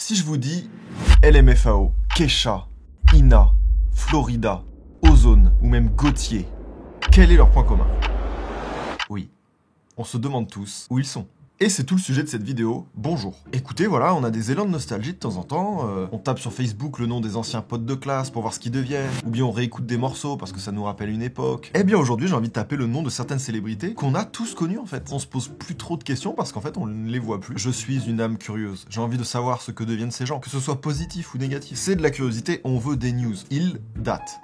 Si je vous dis LMFAO, Kesha, Ina, Florida, Ozone ou même Gauthier, quel est leur point commun? Oui, on se demande tous où ils sont. Et c'est tout le sujet de cette vidéo, bonjour. Écoutez, voilà, on a des élans de nostalgie de temps en temps, on tape sur Facebook le nom des anciens potes de classe pour voir ce qu'ils deviennent, ou bien on réécoute des morceaux parce que ça nous rappelle une époque. Eh bien aujourd'hui j'ai envie de taper le nom de certaines célébrités qu'on a tous connues en fait. On se pose plus trop de questions parce qu'en fait on ne les voit plus. Je suis une âme curieuse, j'ai envie de savoir ce que deviennent ces gens, que ce soit positif ou négatif. C'est de la curiosité, on veut des news. Ils datent.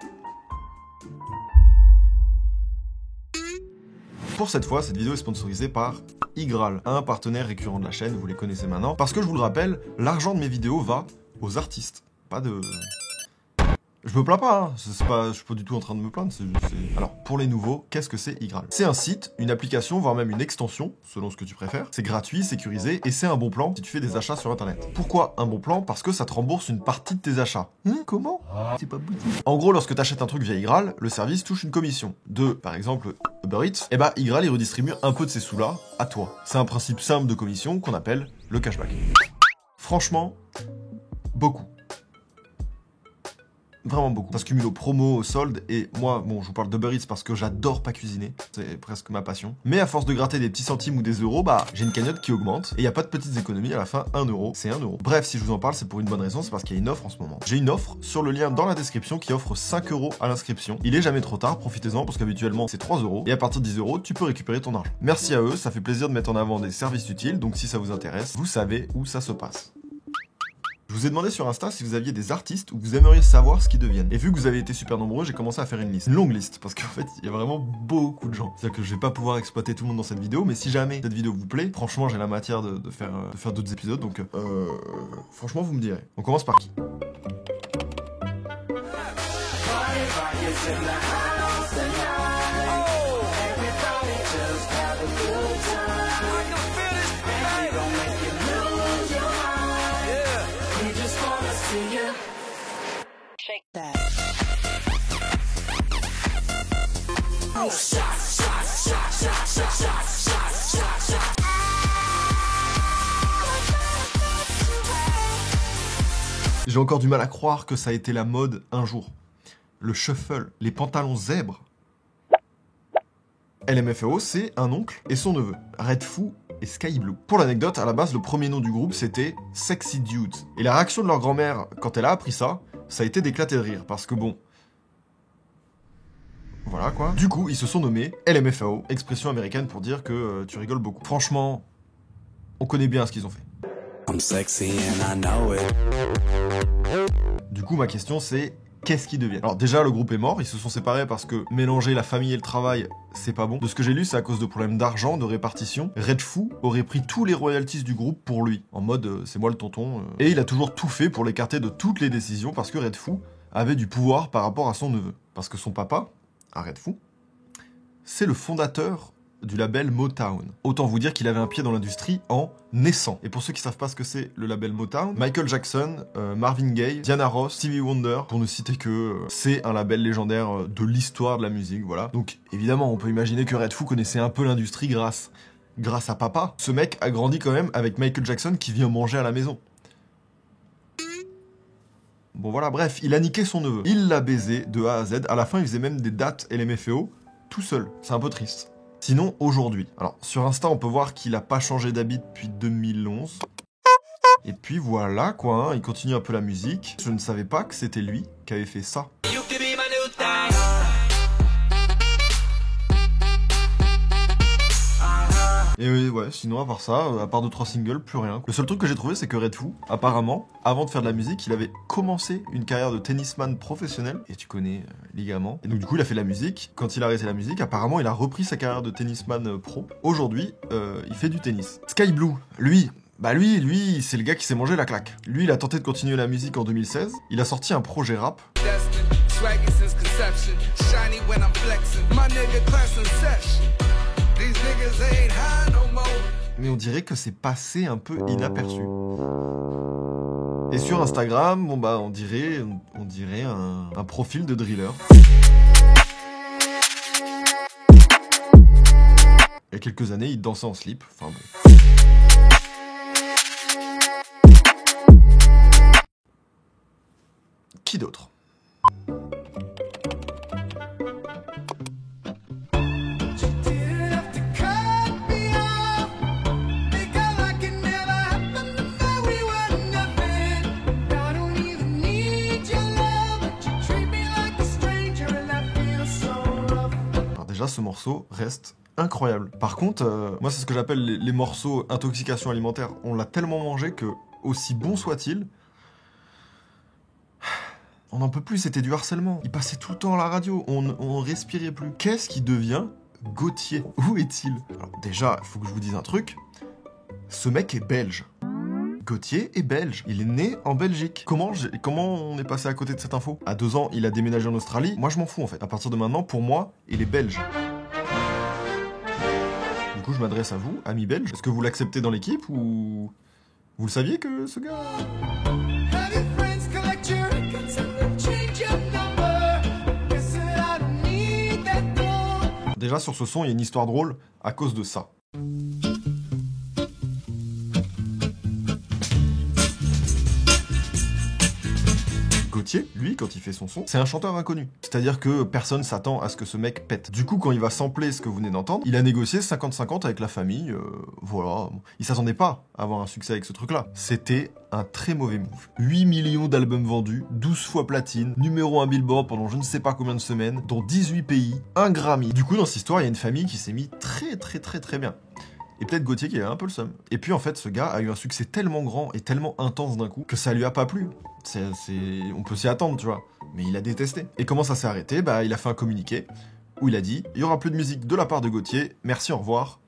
Pour cette fois, cette vidéo est sponsorisée par Igral, un partenaire récurrent de la chaîne, vous les connaissez maintenant. Parce que je vous le rappelle, l'argent de mes vidéos va aux artistes, pas de... Je me plains pas, hein. Je suis pas du tout en train de me plaindre, Alors, pour les nouveaux, qu'est-ce que c'est Igral? C'est un site, une application, voire même une extension, selon ce que tu préfères. C'est gratuit, sécurisé, et c'est un bon plan si tu fais des achats sur internet. Pourquoi un bon plan? Parce que ça te rembourse une partie de tes achats. Comment? C'est pas possible. En gros, lorsque tu achètes un truc via Igral, le service touche une commission. Par exemple, Uber Eats, et bah Igral il redistribue un peu de ces sous-là à toi. C'est un principe simple de commission qu'on appelle le cashback. Franchement, beaucoup. Vraiment beaucoup. Ça se cumule aux promos, aux soldes, et moi, bon, je vous parle d'Uber Eats parce que j'adore pas cuisiner, c'est presque ma passion. Mais à force de gratter des petits centimes ou des euros, bah, j'ai une cagnotte qui augmente, et y a pas de petites économies, à la fin, 1 euro, c'est 1 euro. Bref, si je vous en parle, c'est pour une bonne raison, c'est parce qu'il y a une offre en ce moment. J'ai une offre sur le lien dans la description qui offre 5 euros à l'inscription. Il est jamais trop tard, profitez-en, parce qu'habituellement, c'est 3 euros, et à partir de 10 euros, tu peux récupérer ton argent. Merci à eux, ça fait plaisir de mettre en avant des services utiles, donc si ça vous intéresse, vous savez où ça se passe. Je vous ai demandé sur Insta si vous aviez des artistes où vous aimeriez savoir ce qu'ils deviennent. Et vu que vous avez été super nombreux, j'ai commencé à faire une liste. Une longue liste, parce qu'en fait, il y a vraiment beaucoup de gens. C'est-à-dire que je vais pas pouvoir exploiter tout le monde dans cette vidéo, mais si jamais cette vidéo vous plaît, franchement, j'ai la matière de faire d'autres épisodes, donc franchement, vous me direz. On commence par qui? J'ai encore du mal à croire que ça a été la mode un jour. Le shuffle, les pantalons zèbres. LMFAO, c'est un oncle et son neveu, Red Foo et Sky Blue. Pour l'anecdote, à la base, le premier nom du groupe, c'était Sexy Dudes. Et la réaction de leur grand-mère, quand elle a appris ça, ça a été d'éclater de rire, parce que bon... Voilà quoi. Du coup, ils se sont nommés LMFAO, expression américaine pour dire que tu rigoles beaucoup. Franchement, on connaît bien ce qu'ils ont fait. I'm sexy and I know it. Du coup, ma question c'est, qu'est-ce qu'ils deviennent? Alors déjà, le groupe est mort, ils se sont séparés parce que mélanger la famille et le travail, c'est pas bon. De ce que j'ai lu, c'est à cause de problèmes d'argent, de répartition. Red Foo aurait pris tous les royalties du groupe pour lui, en mode c'est moi le tonton. Et il a toujours tout fait pour l'écarter de toutes les décisions parce que Red Foo avait du pouvoir par rapport à son neveu. Parce que son papa, Red Foo, c'est le fondateur du label Motown. Autant vous dire qu'il avait un pied dans l'industrie en naissant. Et pour ceux qui savent pas ce que c'est le label Motown, Michael Jackson, Marvin Gaye, Diana Ross, Stevie Wonder, pour ne citer que, c'est un label légendaire de l'histoire de la musique, voilà. Donc évidemment, on peut imaginer que Red Foo connaissait un peu l'industrie grâce à papa. Ce mec a grandi quand même avec Michael Jackson qui vient manger à la maison. Bon voilà, bref, il a niqué son neveu. Il l'a baisé de A à Z. À la fin, il faisait même des dates LMFAO tout seul. C'est un peu triste. Sinon, aujourd'hui. Alors, sur Insta, on peut voir qu'il a pas changé d'habit depuis 2011. Et puis voilà, quoi, hein, il continue un peu la musique. Je ne savais pas que c'était lui qui avait fait ça. Et ouais, sinon à part ça, à part 2-3 singles, plus rien. Le seul truc que j'ai trouvé, c'est que Red Foo, apparemment, avant de faire de la musique, il avait commencé une carrière de tennisman professionnel. Et tu connais Ligament. Et donc du coup, il a fait de la musique. Quand il a arrêté la musique, apparemment, il a repris sa carrière de tennisman pro. Aujourd'hui, il fait du tennis. Sky Blue, lui, c'est le gars qui s'est mangé la claque. Lui, il a tenté de continuer la musique en 2016. Il a sorti un projet rap. Mais on dirait que c'est passé un peu inaperçu. Et sur Instagram, bon bah on dirait un profil de driller. Il y a quelques années, il dansait en slip, enfin bon. Qui d'autre? Déjà, ce morceau reste incroyable. Par contre, moi, c'est ce que j'appelle les morceaux intoxication alimentaire. On l'a tellement mangé que, aussi bon soit-il, on n'en peut plus, c'était du harcèlement. Il passait tout le temps à la radio, on respirait plus. Qu'est-ce qui devient Gauthier? Où est-il? Alors déjà, il faut que je vous dise un truc. Ce mec est belge. Gauthier est belge. Il est né en Belgique. Comment on est passé à côté de cette info? À 2 ans, il a déménagé en Australie. Moi, je m'en fous, en fait. À partir de maintenant, pour moi, il est belge. Du coup, je m'adresse à vous, amis belges. Est-ce que vous l'acceptez dans l'équipe ou... Vous le saviez que ce gars... Déjà, sur ce son, il y a une histoire drôle à cause de ça. Gauthier, lui, quand il fait son son, c'est un chanteur inconnu. C'est-à-dire que personne s'attend à ce que ce mec pète. Du coup, quand il va sampler ce que vous venez d'entendre, il a négocié 50-50 avec la famille, voilà. Il s'attendait pas à avoir un succès avec ce truc-là. C'était un très mauvais move. 8 millions d'albums vendus, 12 fois platine, numéro 1 Billboard pendant je ne sais pas combien de semaines, dans 18 pays, un Grammy. Du coup, dans cette histoire, il y a une famille qui s'est mis très bien. Et peut-être Gauthier qui avait un peu le seum. Et puis en fait, ce gars a eu un succès tellement grand et tellement intense d'un coup que ça lui a pas plu. On peut s'y attendre, tu vois. Mais il a détesté. Et comment ça s'est arrêté? Bah, il a fait un communiqué où il a dit « Il y aura plus de musique de la part de Gauthier, merci, au revoir. »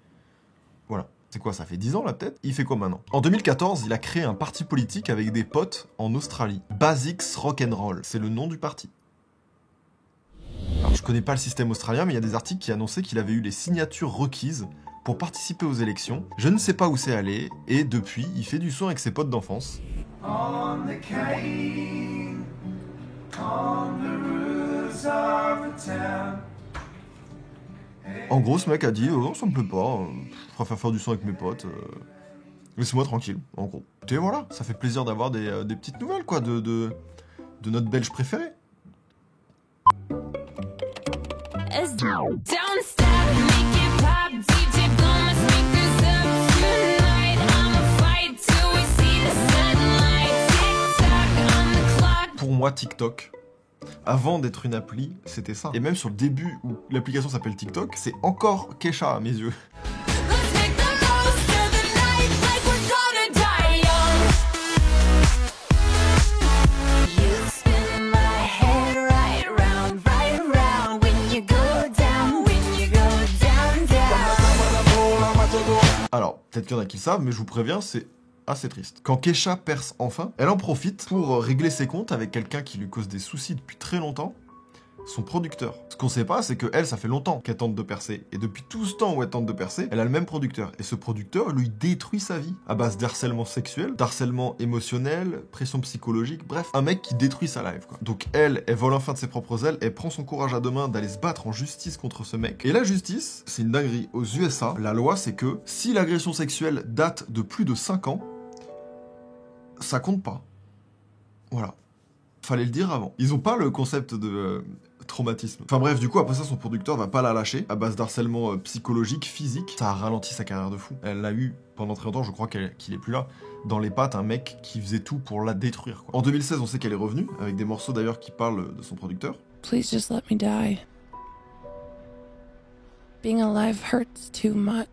Voilà. C'est quoi, ça fait 10 ans là peut-être? Il fait quoi maintenant? En 2014, il a créé un parti politique avec des potes en Australie. Basics Rock'n'Roll, c'est le nom du parti. Alors je connais pas le système australien, mais il y a des articles qui annonçaient qu'il avait eu les signatures requises pour participer aux élections. Je ne sais pas où c'est allé, et depuis, il fait du son avec ses potes d'enfance. En gros, ce mec a dit « Oh, ça me plaît pas, je préfère faire du son avec mes potes, laissez-moi tranquille, en gros. » Et voilà, ça fait plaisir d'avoir des petites nouvelles, quoi, de notre Belge préféré. Pour moi, TikTok, avant d'être une appli, c'était ça. Et même sur le début où l'application s'appelle TikTok, c'est encore Kesha à mes yeux. Alors, peut-être qu'il y en a qui le savent, mais je vous préviens, c'est assez triste. Quand Kesha perce enfin, elle en profite pour régler ses comptes avec quelqu'un qui lui cause des soucis depuis très longtemps, son producteur. Ce qu'on sait pas, c'est que elle, ça fait longtemps qu'elle tente de percer. Et depuis tout ce temps où elle tente de percer, elle a le même producteur. Et ce producteur lui détruit sa vie à base d'harcèlement sexuel, d'harcèlement émotionnel, pression psychologique, bref, un mec qui détruit sa life, quoi. Donc elle vole enfin de ses propres ailes, elle prend son courage à deux mains d'aller se battre en justice contre ce mec. Et la justice, c'est une dinguerie. Aux USA, la loi, c'est que si l'agression sexuelle date de plus de 5 ans, ça compte pas. Voilà. Fallait le dire avant. Ils ont pas le concept de traumatisme. Enfin bref, du coup, après ça, son producteur va pas la lâcher, à base d'harcèlement psychologique, physique. Ça a ralenti sa carrière de fou. Elle l'a eu pendant très longtemps, je crois qu'il est plus là, dans les pattes, un mec qui faisait tout pour la détruire, quoi. En 2016, on sait qu'elle est revenue, avec des morceaux d'ailleurs qui parlent de son producteur. Please just let me die. Being alive hurts too much.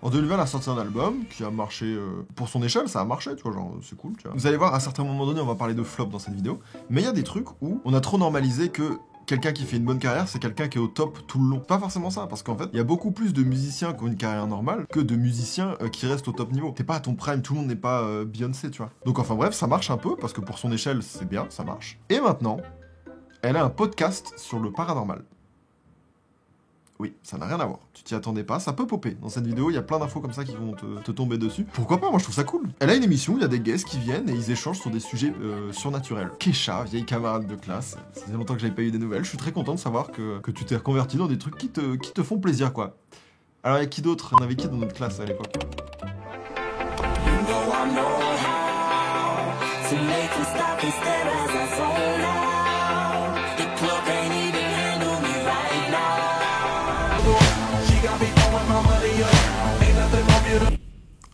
En 2020, elle a sorti un album qui a marché, pour son échelle, ça a marché, tu vois, genre, c'est cool, tu vois. Vous allez voir, à un certain moment donné, on va parler de flop dans cette vidéo, mais il y a des trucs où on a trop normalisé que quelqu'un qui fait une bonne carrière, c'est quelqu'un qui est au top tout le long. Pas forcément ça, parce qu'en fait, il y a beaucoup plus de musiciens qui ont une carrière normale que de musiciens qui restent au top niveau. T'es pas à ton prime, tout le monde n'est pas Beyoncé, tu vois. Donc enfin bref, ça marche un peu, parce que pour son échelle, c'est bien, ça marche. Et maintenant, elle a un podcast sur le paranormal. Oui, ça n'a rien à voir. Tu t'y attendais pas, ça peut popper. Dans cette vidéo, il y a plein d'infos comme ça qui vont te tomber dessus. Pourquoi pas, moi je trouve ça cool. Elle a une émission, il y a des guests qui viennent et ils échangent sur des sujets surnaturels. Kesha, vieille camarade de classe, ça faisait longtemps que j'avais pas eu des nouvelles. Je suis très content de savoir que tu t'es reconverti dans des trucs qui te font plaisir, quoi. Alors, il y a qui d'autre? On avait qui dans notre classe à l'époque?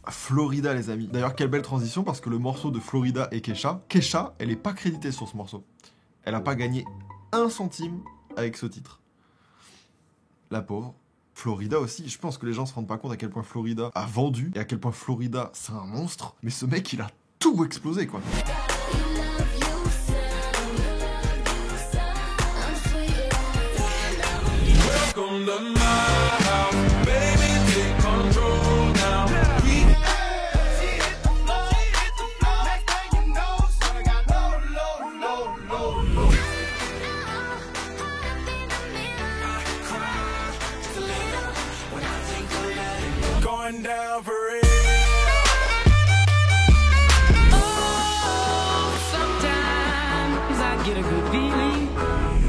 Florida, les amis. D'ailleurs, quelle belle transition, parce que le morceau de Florida et Kesha, elle est pas créditée sur ce morceau. Elle a pas gagné 1 centime avec ce titre. La pauvre. Florida aussi, je pense que les gens se rendent pas compte à quel point Florida a vendu, et à quel point Florida, c'est un monstre. Mais ce mec, il a tout explosé, quoi.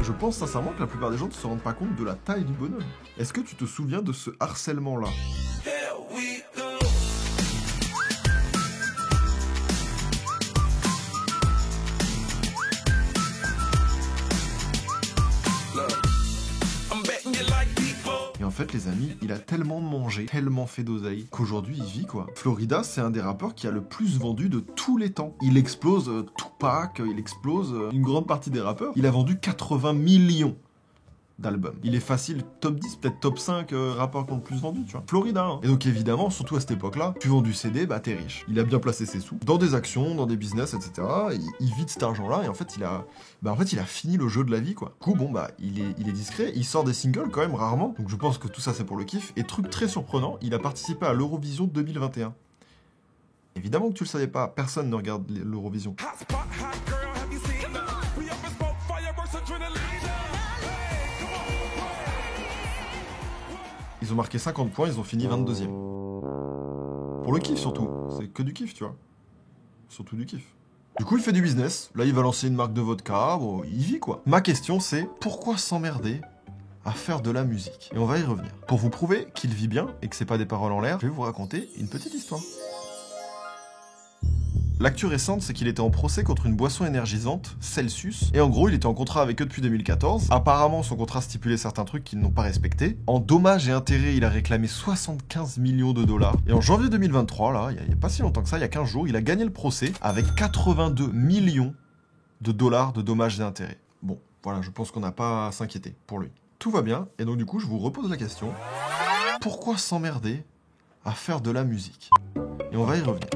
Je pense sincèrement que la plupart des gens ne se rendent pas compte de la taille du bonhomme. Est-ce que tu te souviens de ce harcèlement-là ? Et en fait, les amis, il a tellement mangé, tellement fait d'oseille, qu'aujourd'hui, il vit, quoi. Florida, c'est un des rappeurs qui a le plus vendu de tous les temps. Il explose Tupac, il explose une grande partie des rappeurs. Il a vendu 80 millions d'albums. Il est facile, top 10, peut-être top 5 rappeurs qui ont le plus vendu, tu vois. Florida, hein. Et donc évidemment, surtout à cette époque-là, tu vends du CD, bah t'es riche. Il a bien placé ses sous dans des actions, dans des business, etc. Il vit de cet argent-là et en fait, il a fini le jeu de la vie, quoi. Du coup, bon, bah, il est discret, il sort des singles quand même rarement, donc je pense que tout ça c'est pour le kiff. Et truc très surprenant, il a participé à l'Eurovision 2021. Évidemment que tu le savais pas, personne ne regarde l'Eurovision. Ils ont marqué 50 points, ils ont fini 22e. Pour le kiff surtout, c'est que du kiff, tu vois. Surtout du kiff. Du coup, il fait du business, là il va lancer une marque de vodka, bon, il vit quoi. Ma question c'est, pourquoi s'emmerder à faire de la musique? Et on va y revenir. Pour vous prouver qu'il vit bien et que c'est pas des paroles en l'air, je vais vous raconter une petite histoire. L'actu récente, c'est qu'il était en procès contre une boisson énergisante, Celsius, et en gros, il était en contrat avec eux depuis 2014. Apparemment, son contrat stipulait certains trucs qu'ils n'ont pas respectés. En dommages et intérêts, il a réclamé 75 millions de dollars. Et en janvier 2023, là, il y a pas si longtemps que ça, il y a 15 jours, il a gagné le procès avec 82 millions de dollars de dommages et intérêts. Bon, voilà, je pense qu'on n'a pas à s'inquiéter pour lui. Tout va bien, et donc du coup, je vous repose la question. Pourquoi s'emmerder à faire de la musique? Et on va y revenir.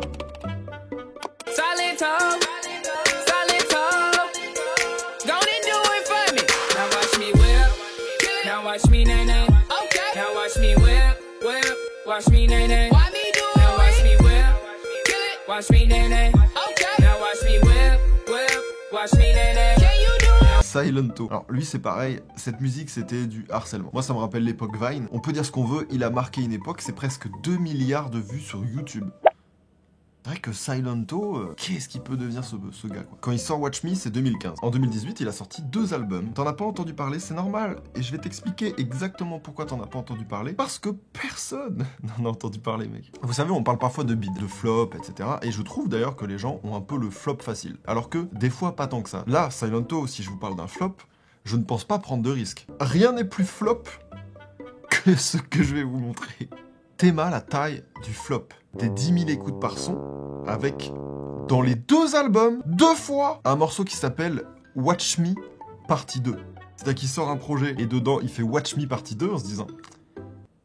Watch me, nay-nay. Okay. Now watch me whip, whip. Watch me, nay-nay. Why me do it? Now watch me whip. Kill it. Watch me, nay-nay. Okay. Now watch me whip, whip. Watch me, nay-nay. Can you do it? Silento. Alors lui c'est pareil, cette musique c'était du harcèlement. Moi ça me rappelle l'époque Vine. On peut dire ce qu'on veut, il a marqué une époque, c'est presque 2 milliards de vues sur YouTube. C'est vrai que Silento, qu'est-ce qu'il peut devenir ce gars, quoi. Quand il sort Watch Me, c'est 2015. En 2018, il a sorti 2 albums. T'en as pas entendu parler, c'est normal. Et je vais t'expliquer exactement pourquoi t'en as pas entendu parler. Parce que personne n'en a entendu parler, mec. Vous savez, on parle parfois de beat, de flop, etc. Et je trouve d'ailleurs que les gens ont un peu le flop facile. Alors que, des fois, pas tant que ça. Là, Silento, si je vous parle d'un flop, je ne pense pas prendre de risques. Rien n'est plus flop que ce que je vais vous montrer. Théma la taille du flop. Des 10 000 écoutes par son, avec, dans les 2 albums, 2 fois, un morceau qui s'appelle Watch Me Partie 2. C'est-à-dire qu'il sort un projet, et dedans, il fait Watch Me Partie 2 en se disant,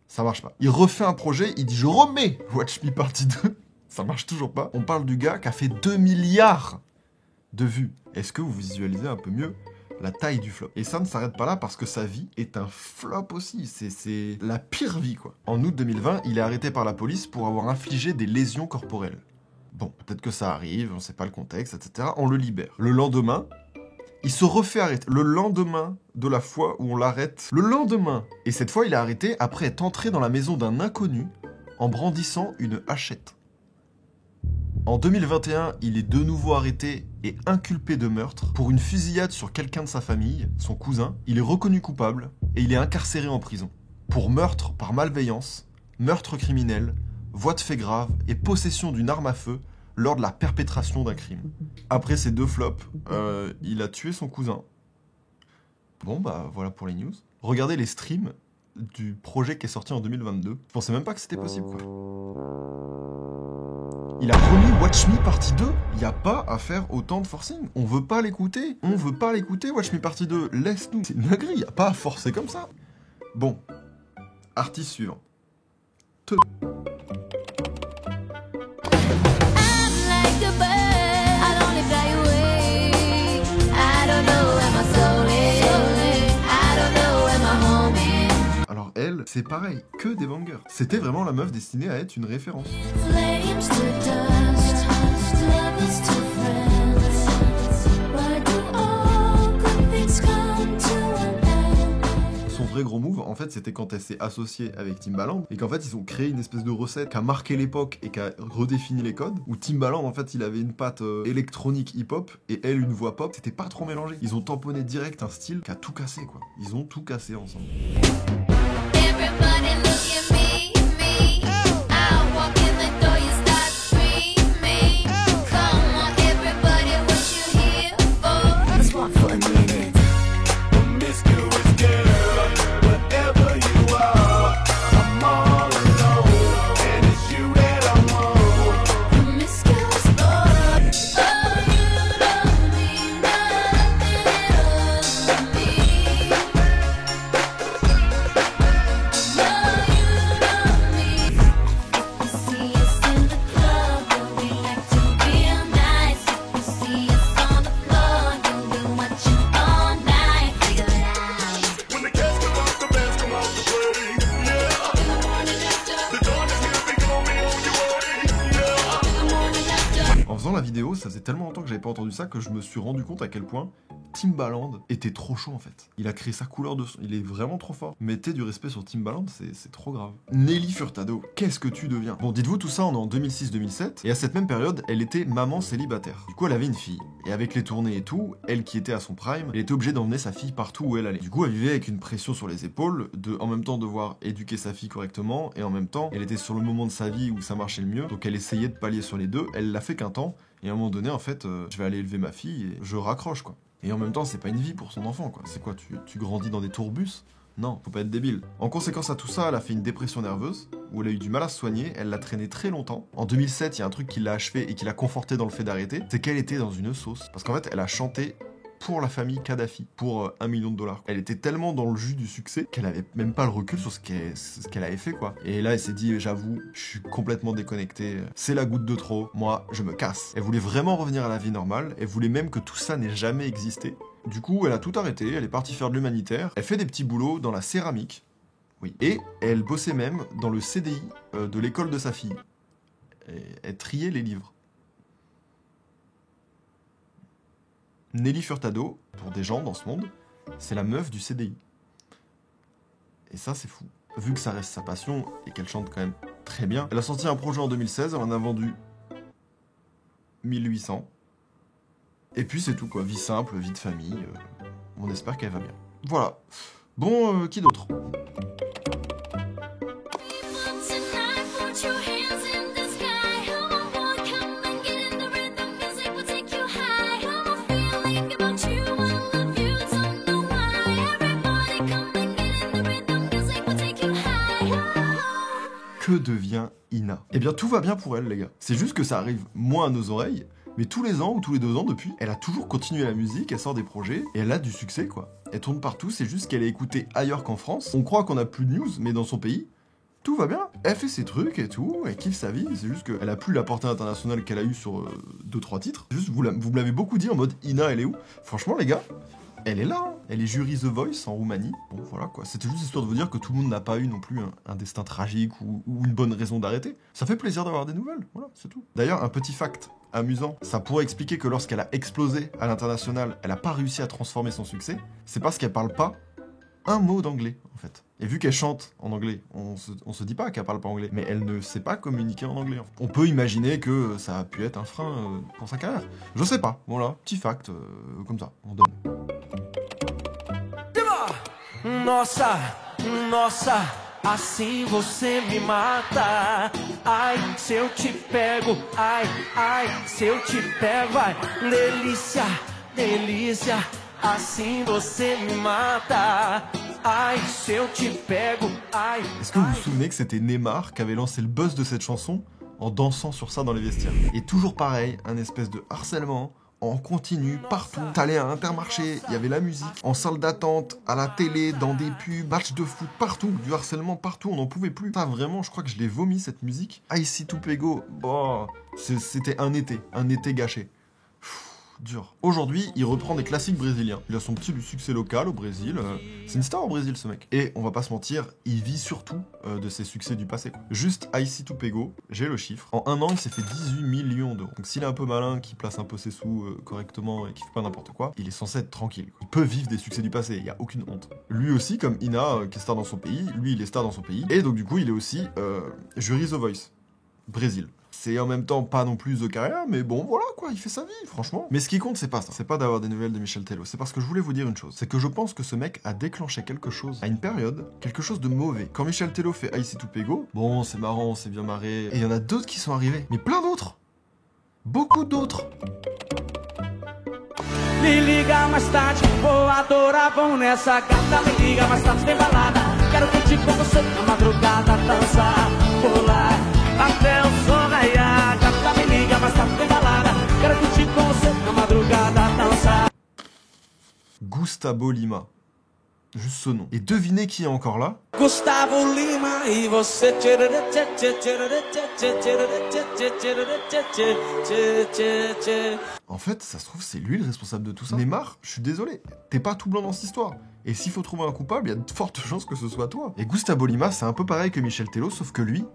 ça marche pas. Il refait un projet, il dit, je remets Watch Me Partie 2. Ça marche toujours pas. On parle du gars qui a fait 2 milliards de vues. Est-ce que vous visualisez un peu mieux la taille du flop? Et ça ne s'arrête pas là parce que sa vie est un flop aussi. C'est la pire vie, quoi. En août 2020, il est arrêté par la police pour avoir infligé des lésions corporelles. Bon, peut-être que ça arrive, on sait pas le contexte, etc. On le libère. Le lendemain, Il se refait arrêter le lendemain de la fois où on l'arrête. Le lendemain. Et cette fois, il est arrêté après être entré dans la maison d'un inconnu en brandissant une hachette. En 2021, il est de nouveau arrêté et inculpé de meurtre pour une fusillade sur quelqu'un de sa famille, son cousin. Il est reconnu coupable et il est incarcéré en prison. Pour meurtre par malveillance, meurtre criminel, voie de fait grave et possession d'une arme à feu lors de la perpétration d'un crime. Après ces 2 flops, il a tué son cousin. Bon bah voilà pour les news. Regardez les streams du projet qui est sorti en 2022. Je pensais même pas que c'était possible quoi. Il a remis Watch Me Partie 2. Il n'y a pas à faire autant de forcing. On veut pas l'écouter. On veut pas l'écouter, Watch Me Partie 2. Laisse-nous. C'est une dinguerie, il n'y a pas à forcer comme ça. Bon. Artiste suivant. Alors elle, c'est pareil, que des bangers. C'était vraiment la meuf destinée à être une référence. Son vrai gros move, en fait, c'était quand elle s'est associée avec Timbaland et qu'en fait, ils ont créé une espèce de recette qui a marqué l'époque et qui a redéfini les codes. Où Timbaland, en fait, il avait une patte électronique hip-hop et elle une voix pop. C'était pas trop mélangé. Ils ont tamponné direct un style qui a tout cassé, quoi. Ils ont tout cassé ensemble. La vidéo, ça faisait tellement longtemps que j'avais pas entendu ça que je me suis rendu compte à quel point Timbaland était trop chaud en fait. Il a créé sa couleur de son, il est vraiment trop fort. Mettez du respect sur Timbaland, c'est trop grave. Nelly Furtado, qu'est-ce que tu deviens? Bon, dites-vous tout ça, on est en 2006-2007, et à cette même période, elle était maman célibataire. Du coup, elle avait une fille, et avec les tournées et tout, elle qui était à son prime, elle était obligée d'emmener sa fille partout où elle allait. Du coup, elle vivait avec une pression sur les épaules, de en même temps devoir éduquer sa fille correctement, et en même temps, elle était sur le moment de sa vie où ça marchait le mieux, donc elle essayait de pallier sur les deux, elle l'a fait qu'un temps, et à un moment donné, en fait, je vais aller élever ma fille et je raccroche, quoi. Et en même temps, c'est pas une vie pour son enfant, quoi. C'est quoi, tu grandis dans des tourbus? Non, faut pas être débile. En conséquence à tout ça, elle a fait une dépression nerveuse, où elle a eu du mal à se soigner, elle l'a traîné très longtemps. En 2007, il y a un truc qui l'a achevé et qui l'a conforté dans le fait d'arrêter, c'est qu'elle était dans une sauce. Parce qu'en fait, elle a chanté pour la famille Kadhafi, pour $1 million. Elle était tellement dans le jus du succès qu'elle avait même pas le recul sur ce qu'elle avait fait, quoi. Et là, elle s'est dit, j'avoue, je suis complètement déconnectée, c'est la goutte de trop, moi, je me casse. Elle voulait vraiment revenir à la vie normale, elle voulait même que tout ça n'ait jamais existé. Du coup, elle a tout arrêté, elle est partie faire de l'humanitaire, elle fait des petits boulots dans la céramique, oui, et elle bossait même dans le CDI de l'école de sa fille. Et elle triait les livres. Nelly Furtado, pour des gens dans ce monde, c'est la meuf du CDI. Et ça, c'est fou. Vu que ça reste sa passion et qu'elle chante quand même très bien, elle a sorti un projet en 2016, elle en a vendu 1800. Et puis c'est tout, quoi. Vie simple, vie de famille. On espère qu'elle va bien. Voilà. Bon, qui d'autre ? Que devient Ina? Eh bien, tout va bien pour elle, les gars. C'est juste que ça arrive moins à nos oreilles, mais tous les ans ou tous les 2 ans depuis, elle a toujours continué la musique, elle sort des projets, et elle a du succès, quoi. Elle tourne partout, c'est juste qu'elle est écoutée ailleurs qu'en France. On croit qu'on a plus de news, mais dans son pays, tout va bien. Elle fait ses trucs et tout, elle kiffe sa vie, c'est juste qu'elle a plus la portée internationale qu'elle a eue sur 2-3 titres. Juste, vous me l'avez beaucoup dit en mode, Ina, elle est où? Franchement, les gars, elle est là, hein. Elle est jury The Voice en Roumanie. Bon, voilà quoi. C'était juste histoire de vous dire que tout le monde n'a pas eu non plus un destin tragique ou une bonne raison d'arrêter. Ça fait plaisir d'avoir des nouvelles. Voilà, c'est tout. D'ailleurs, un petit fact amusant. Ça pourrait expliquer que lorsqu'elle a explosé à l'international, elle n'a pas réussi à transformer son succès. C'est parce qu'elle parle pas un mot d'anglais, en fait. Et vu qu'elle chante en anglais, on se dit pas qu'elle parle pas anglais, mais elle ne sait pas communiquer en anglais. En fait. On peut imaginer que ça a pu être un frein pour sa carrière. Je sais pas, voilà, petit fact, comme ça, on donne. Nossa, nossa, assim você me mata. Ai, se eu te pego, ai, ai, se eu te pego, ai, delícia, delícia. Assim você me mata. Ai, se eu te pego. Ai. Est-ce que vous vous souvenez que c'était Neymar qui avait lancé le buzz de cette chanson en dansant sur ça dans les vestiaires? Et toujours pareil, un espèce de harcèlement en continu, partout. T'allais à Intermarché, il y avait la musique, en salle d'attente, à la télé, dans des pubs, matchs de foot, partout, du harcèlement partout, on n'en pouvait plus. Ça vraiment, je crois que je l'ai vomi cette musique. Icy to Pego, oh, c'était un été gâché. Dur. Aujourd'hui, il reprend des classiques brésiliens. Il a son petit succès local au Brésil. C'est une star au Brésil, ce mec. Et on va pas se mentir, il vit surtout de ses succès du passé. Juste Icy to Pego, j'ai le chiffre. En un an, il s'est fait 18 millions d'euros. Donc s'il est un peu malin, qu'il place un peu ses sous correctement et qu'il fait pas n'importe quoi, il est censé être tranquille. Il peut vivre des succès du passé, il y a aucune honte. Lui aussi, comme Ina, qui est star dans son pays, lui, il est star dans son pays. Et donc du coup, il est aussi jury The Voice. Brésil. C'est en même temps pas non plus The Carrière, mais bon, voilà quoi, il fait sa vie, franchement. Mais ce qui compte, c'est pas ça. C'est pas d'avoir des nouvelles de Michel Tello. C'est parce que je voulais vous dire une chose. C'est que je pense que ce mec a déclenché quelque chose, à une période, quelque chose de mauvais. Quand Michel Tello fait Icy to Pego, bon, c'est marrant, on s'est bien marré. Et il y en a d'autres qui sont arrivés. Mais plein d'autres. Beaucoup d'autres. Me liga mais tarde, vou adorar, vamos nessa gata. Me liga mais tarde, tem balada. Quero curtir com você na madrugada, dançar, pular até o sol raiar. Gata, me liga mais tarde, tem balada. Quero curtir com você na madrugada, dançar. Gustavo Lima. Juste ce nom. Et devinez qui est encore là? Gustavo Lima e você. En fait, ça se trouve, c'est lui le responsable de tout ça. Neymar, je suis désolé, t'es pas tout blanc dans cette histoire. Et s'il faut trouver un coupable, il y a de fortes chances que ce soit toi. Et Gustavo Lima, c'est un peu pareil que Michel Tello, sauf que lui,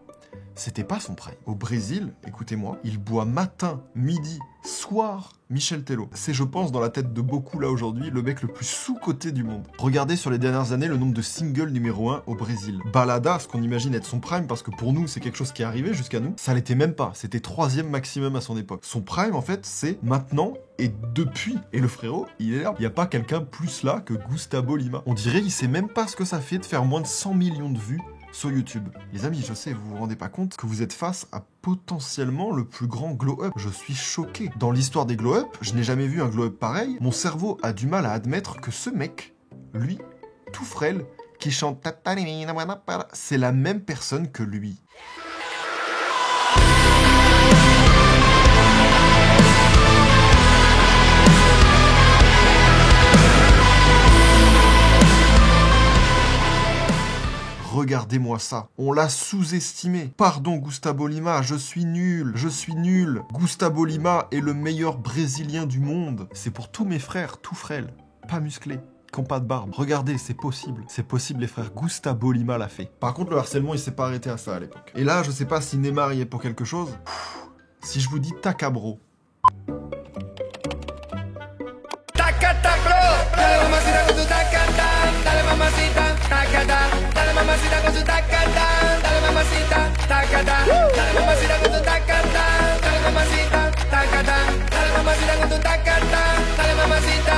c'était pas son prime. Au Brésil, écoutez-moi, il boit matin, midi, soir Michel Tello. C'est, je pense, dans la tête de beaucoup là aujourd'hui, le mec le plus sous-coté du monde. Regardez sur les dernières années le nombre de singles numéro 1 au Brésil. Balada, ce qu'on imagine être son prime, parce que pour nous, c'est quelque chose qui est arrivé jusqu'à nous, ça l'était même pas. C'était 3e maximum à son époque. Son prime, en fait, c'est maintenant et depuis. Et le frérot, il est là. Il n'y a pas quelqu'un plus là que Gustavo Lima. On dirait qu'il sait même pas ce que ça fait de faire moins de 100 millions de vues sur YouTube. Les amis, je sais, vous vous rendez pas compte que vous êtes face à potentiellement le plus grand glow-up. Je suis choqué. Dans l'histoire des glow-up, je n'ai jamais vu un glow-up pareil. Mon cerveau a du mal à admettre que ce mec, lui, tout frêle, qui chante... c'est la même personne que lui. Regardez-moi ça, on l'a sous-estimé. Pardon Gustavo Lima, je suis nul. Gustavo Lima est le meilleur Brésilien du monde. C'est pour tous mes frères, tout frêles, pas musclés, qui n'ont pas de barbe. Regardez, c'est possible les frères. Gustavo Lima l'a fait. Par contre, le harcèlement, il s'est pas arrêté à ça à l'époque. Et là, je sais pas si Neymar y est pour quelque chose. Si je vous dis Takabro.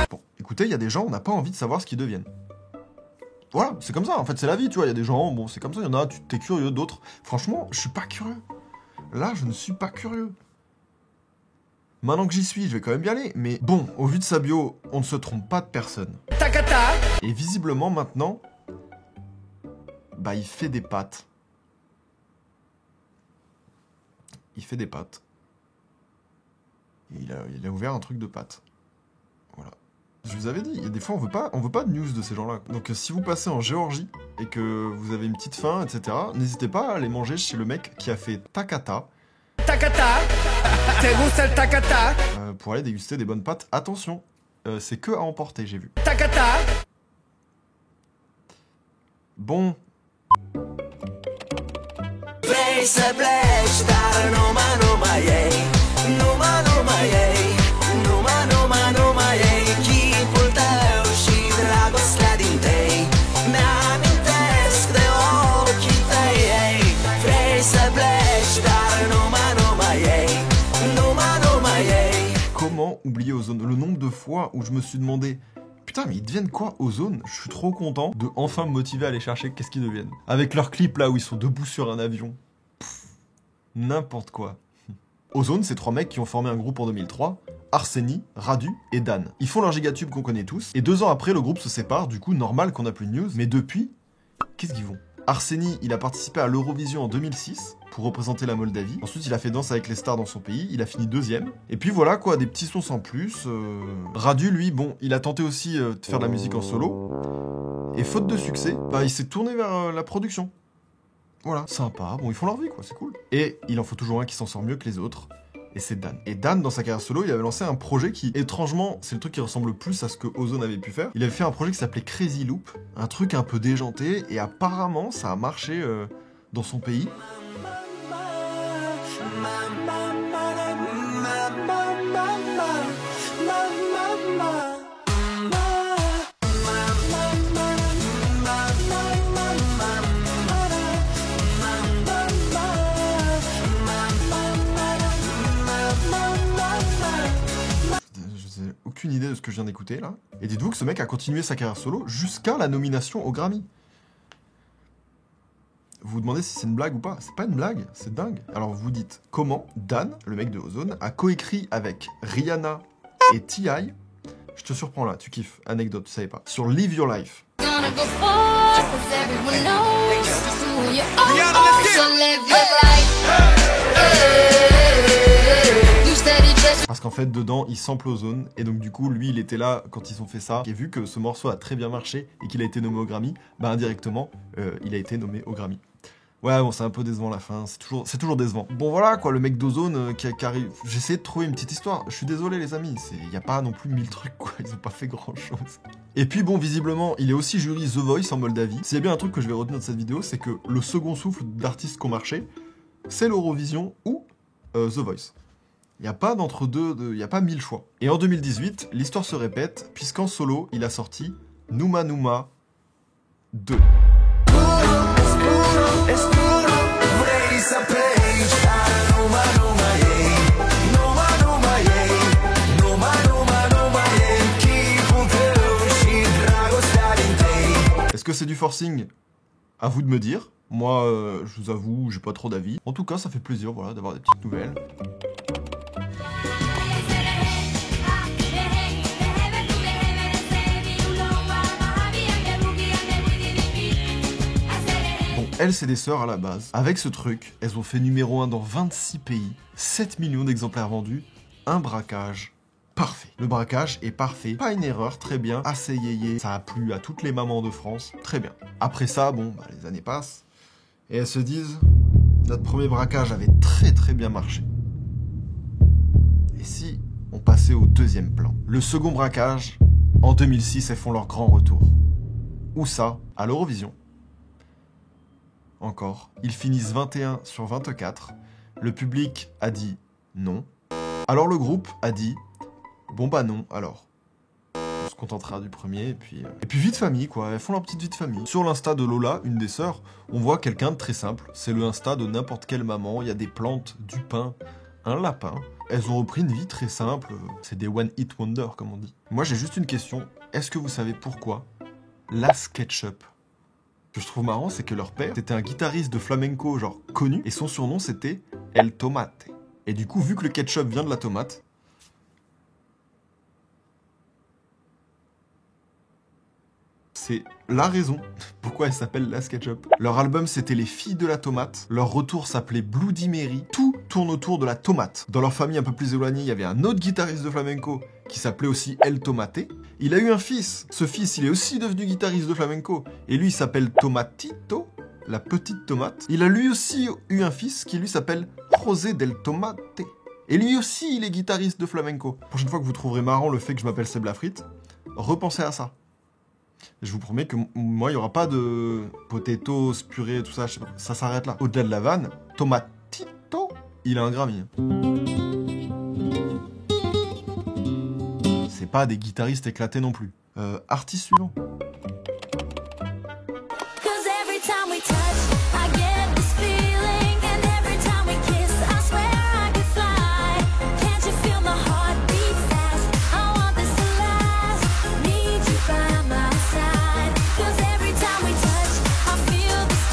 Bon, écoutez, il y a des gens, on n'a pas envie de savoir ce qu'ils deviennent. Voilà, c'est comme ça, en fait, c'est la vie, tu vois, il y a des gens, bon, c'est comme ça, il y en a, t'es curieux, d'autres. Franchement, je suis pas curieux. Là, je ne suis pas curieux. Maintenant que j'y suis, je vais quand même y aller. Mais bon, au vu de sa bio, on ne se trompe pas de personne. Et visiblement, maintenant, bah, il fait des pâtes. Il fait des pâtes. Et il a ouvert un truc de pâtes. Voilà. Je vous avais dit, il y a des fois, on veut pas de news de ces gens-là. Donc si vous passez en Géorgie et que vous avez une petite faim, etc., n'hésitez pas à aller manger chez le mec qui a fait Takata. Takata, te gusta el takata? Pour aller déguster des bonnes pâtes. Attention, c'est que à emporter, j'ai vu. Takata. Bon. Comment oublier Ozone? Le nombre de fois où je me suis demandé putain mais ils deviennent quoi Ozone? Je suis trop content de enfin me motiver à aller chercher qu'est-ce qu'ils deviennent. Avec leur clip là où ils sont debout sur un avion. N'importe quoi. Ozone, c'est 3 mecs qui ont formé un groupe en 2003, Arseny, Radu et Dan. Ils font leur gigatube qu'on connaît tous, et 2 ans après le groupe se sépare, du coup normal qu'on a plus de news, mais depuis, qu'est-ce qu'ils vont? Arseny, il a participé à l'Eurovision en 2006, pour représenter la Moldavie. Ensuite, il a fait Danse avec les stars dans son pays, il a fini 2e. Et puis voilà quoi, des petits sons sans plus. Radu, lui, bon, il a tenté aussi de faire de la musique en solo. Et faute de succès, bah il s'est tourné vers la production. Voilà, sympa, bon ils font leur vie quoi, c'est cool. Et il en faut toujours un qui s'en sort mieux que les autres, et c'est Dan. Et Dan, dans sa carrière solo, il avait lancé un projet qui, étrangement, c'est le truc qui ressemble le plus à ce que Ozone avait pu faire. Il avait fait un projet qui s'appelait Crazy Loop, un truc un peu déjanté, et apparemment ça a marché dans son pays. Aucune idée de ce que je viens d'écouter là. Et dites-vous que ce mec a continué sa carrière solo jusqu'à la nomination au Grammy. Vous vous demandez si c'est une blague ou pas? C'est pas une blague, c'est dingue. Alors vous vous dites comment Dan, le mec de Ozone, a coécrit avec Rihanna et T.I. Je te surprends là, tu kiffes. Anecdote, tu savais pas. Sur Live Your Life. Parce qu'en fait, dedans, il sample Ozone, et donc du coup, lui, il était là quand ils ont fait ça, et vu que ce morceau a très bien marché, et qu'il a été nommé au Grammy, bah indirectement, il a été nommé au Grammy. Ouais, bon, c'est un peu décevant la fin, c'est toujours décevant. Bon voilà, quoi, le mec d'Ozone qui arrive... J'essaie de trouver une petite histoire, je suis désolé les amis, y a pas non plus 1000 trucs, quoi, ils ont pas fait grand chose. Et puis bon, visiblement, il est aussi jury The Voice en Moldavie. S'il y a bien un truc que je vais retenir de cette vidéo, c'est que le second souffle d'artistes qui ont marché, c'est l'Eurovision ou The Voice. Il n'y a pas d'entre-deux, il n'y a pas 1000 choix. Et en 2018, l'histoire se répète, puisqu'en solo, il a sorti Numa Numa 2. Est-ce que c'est du forcing? À vous de me dire. Moi, je vous avoue, j'ai pas trop d'avis. En tout cas, ça fait plaisir, voilà, d'avoir des petites nouvelles. Elles, c'est des sœurs à la base. Avec ce truc, elles ont fait numéro 1 dans 26 pays, 7 millions d'exemplaires vendus, un braquage parfait. Le braquage est parfait, pas une erreur, très bien, assez yéyé, ça a plu à toutes les mamans de France, très bien. Après ça, bon, bah, les années passent, et elles se disent, notre premier braquage avait très bien marché. Et si on passait au deuxième plan? Le second braquage, en 2006, elles font leur grand retour. Où ça? À l'Eurovision. Encore. Ils finissent 21 sur 24. Le public a dit non. Alors le groupe a dit bon bah non, alors. On se contentera du premier, et puis vie de famille, quoi. Elles font leur petite vie de famille. Sur l'Insta de Lola, une des sœurs, on voit quelqu'un de très simple. C'est le Insta de n'importe quelle maman. Il y a des plantes, du pain, un lapin. Elles ont repris une vie très simple. C'est des one hit wonder, comme on dit. Moi, j'ai juste une question. Est-ce que vous savez pourquoi la SketchUp? Ce que je trouve marrant, c'est que leur père, c'était un guitariste de flamenco, genre connu, et son surnom, c'était El Tomate. Et du coup, vu que le ketchup vient de la tomate, c'est la raison pourquoi elle s'appelle la SketchUp. Leur album, c'était Les Filles de la Tomate. Leur retour s'appelait Bloody Mary. Tout tourne autour de la tomate. Dans leur famille un peu plus éloignée, il y avait un autre guitariste de flamenco qui s'appelait aussi El Tomate. Il a eu un fils. Ce fils, il est aussi devenu guitariste de flamenco. Et lui, il s'appelle Tomatito, la petite tomate. Il a lui aussi eu un fils qui lui s'appelle José del Tomate. Et lui aussi, il est guitariste de flamenco. Prochaine fois que vous trouverez marrant le fait que je m'appelle Seb Lafrite, repensez à ça. Je vous promets que moi, il n'y aura pas de potatoes, purée, tout ça, je sais pas. Ça s'arrête là. Au-delà de la vanne, Tomatito, il a un Grammy. C'est pas des guitaristes éclatés non plus. Artiste suivant.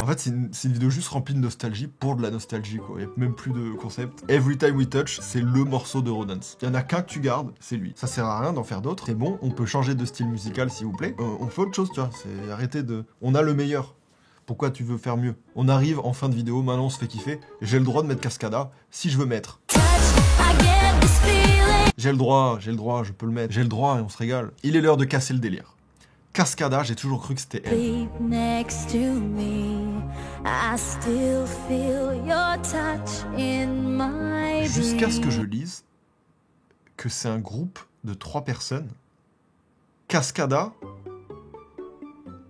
En fait, c'est une vidéo juste remplie de nostalgie pour de la nostalgie, quoi. Il n'y a même plus de concept. Every Time We Touch, c'est le morceau de Rodance. Il y en a qu'un que tu gardes, c'est lui. Ça sert à rien d'en faire d'autres. C'est bon, on peut changer de style musical, s'il vous plaît. On fait autre chose, tu vois. C'est arrêter de... On a le meilleur. Pourquoi tu veux faire mieux? On arrive en fin de vidéo, maintenant on se fait kiffer. J'ai le droit de mettre Cascada, si je veux mettre. J'ai le droit, je peux le mettre. J'ai le droit et on se régale. Il est l'heure de casser le délire. Cascada, j'ai toujours cru que c'était elle. Jusqu'à ce que je lise que c'est un groupe de 3 personnes. Cascada,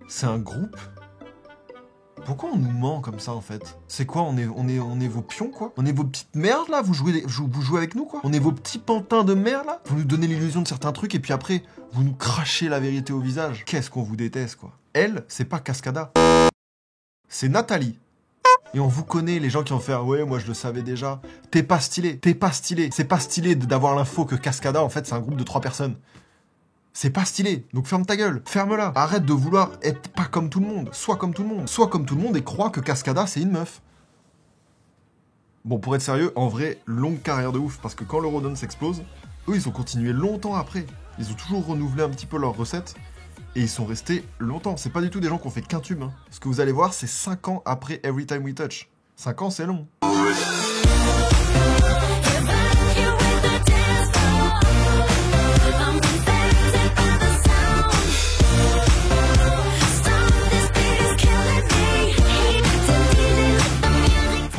c'est un groupe. Pourquoi on nous ment comme ça en fait? C'est quoi, on est vos pions quoi? On est vos petites merdes là? Vous jouez avec nous quoi? On est vos petits pantins de merde là? Vous nous donnez l'illusion de certains trucs et puis après, vous nous crachez la vérité au visage. Qu'est-ce qu'on vous déteste quoi? Elle, c'est pas Cascada. C'est Nathalie. Et on vous connaît, les gens qui vont faire « Ouais, moi je le savais déjà ». T'es pas stylé, t'es pas stylé. C'est pas stylé d'avoir l'info que Cascada, en fait, c'est un groupe de 3 personnes. C'est pas stylé, donc ferme ta gueule, ferme-la. Arrête de vouloir être pas comme tout le monde, sois comme tout le monde. Sois comme tout le monde et crois que Cascada, c'est une meuf. Bon, pour être sérieux, en vrai, longue carrière de ouf, parce que quand le Rodance explose, eux, ils ont continué longtemps après. Ils ont toujours renouvelé un petit peu leurs recettes, et ils sont restés longtemps. C'est pas du tout des gens qui ont fait qu'un tube. Hein. Ce que vous allez voir, c'est 5 ans après Every Time We Touch. 5 ans, c'est long.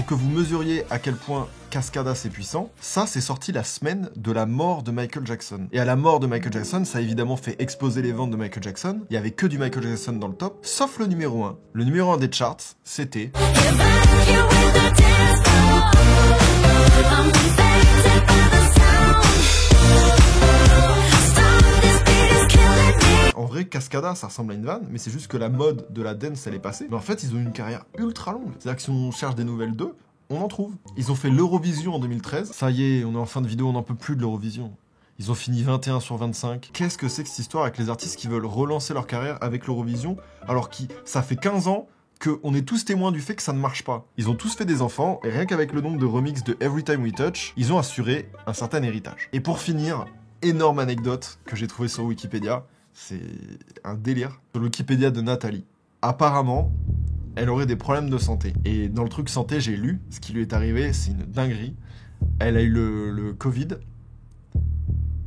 Que vous mesuriez à quel point Cascada c'est puissant, ça c'est sorti la semaine de la mort de Michael Jackson. Et à la mort de Michael Jackson, ça a évidemment fait exploser les ventes de Michael Jackson. Il y avait que du Michael Jackson dans le top, sauf le numéro 1. Le numéro 1 des charts, c'était... En vrai, Cascada, ça ressemble à une vanne, mais c'est juste que la mode de la dance, elle est passée. Mais en fait, ils ont eu une carrière ultra longue. C'est-à-dire que si on cherche des nouvelles d'eux, on en trouve. Ils ont fait l'Eurovision en 2013. Ça y est, on est en fin de vidéo, on n'en peut plus de l'Eurovision. Ils ont fini 21 sur 25. Qu'est-ce que c'est que cette histoire avec les artistes qui veulent relancer leur carrière avec l'Eurovision, alors que ça fait 15 ans qu'on est tous témoins du fait que ça ne marche pas. Ils ont tous fait des enfants, et rien qu'avec le nombre de remixes de Every Time We Touch, ils ont assuré un certain héritage. Et pour finir, énorme anecdote que j'ai trouvée sur Wikipédia, c'est un délire. Sur le Wikipédia de Nathalie. Apparemment, elle aurait des problèmes de santé. Et dans le truc santé, j'ai lu, ce qui lui est arrivé, c'est une dinguerie. Elle a eu le Covid.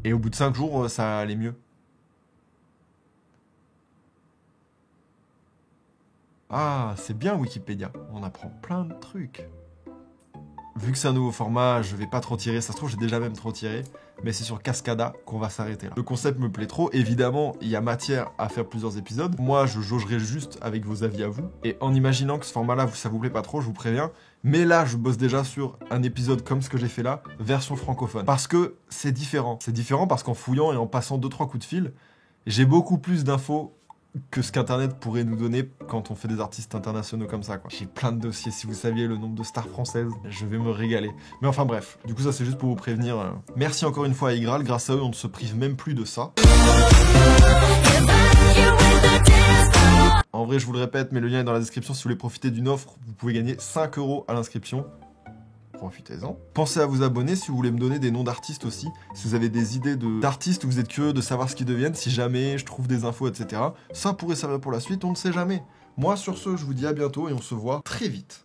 Et au bout de 5 jours, ça allait mieux. Ah, c'est bien Wikipédia. On apprend plein de trucs. Vu que c'est un nouveau format, je vais pas trop tirer. Ça se trouve, j'ai déjà même trop tiré. Mais c'est sur Cascada qu'on va s'arrêter là. Le concept me plaît trop. Évidemment, il y a matière à faire plusieurs épisodes. Moi, je jaugerai juste avec vos avis à vous. Et en imaginant que ce format-là, ça vous plaît pas trop, je vous préviens. Mais là, je bosse déjà sur un épisode comme ce que j'ai fait là, version francophone. Parce que c'est différent. C'est différent parce qu'en fouillant et en passant 2-3 coups de fil, j'ai beaucoup plus d'infos que ce qu'Internet pourrait nous donner quand on fait des artistes internationaux comme ça, quoi. J'ai plein de dossiers, si vous saviez le nombre de stars françaises, je vais me régaler. Mais enfin bref, du coup ça c'est juste pour vous prévenir. Merci encore une fois à Igral, grâce à eux on ne se prive même plus de ça. En vrai je vous le répète, mais le lien est dans la description, si vous voulez profiter d'une offre, vous pouvez gagner 5 € à l'inscription. Profitez-en. Pensez à vous abonner si vous voulez me donner des noms d'artistes aussi. Si vous avez des idées d'artistes où vous êtes curieux de savoir ce qu'ils deviennent, si jamais je trouve des infos, etc. Ça pourrait servir pour la suite, on ne sait jamais. Moi, sur ce, je vous dis à bientôt et on se voit très vite.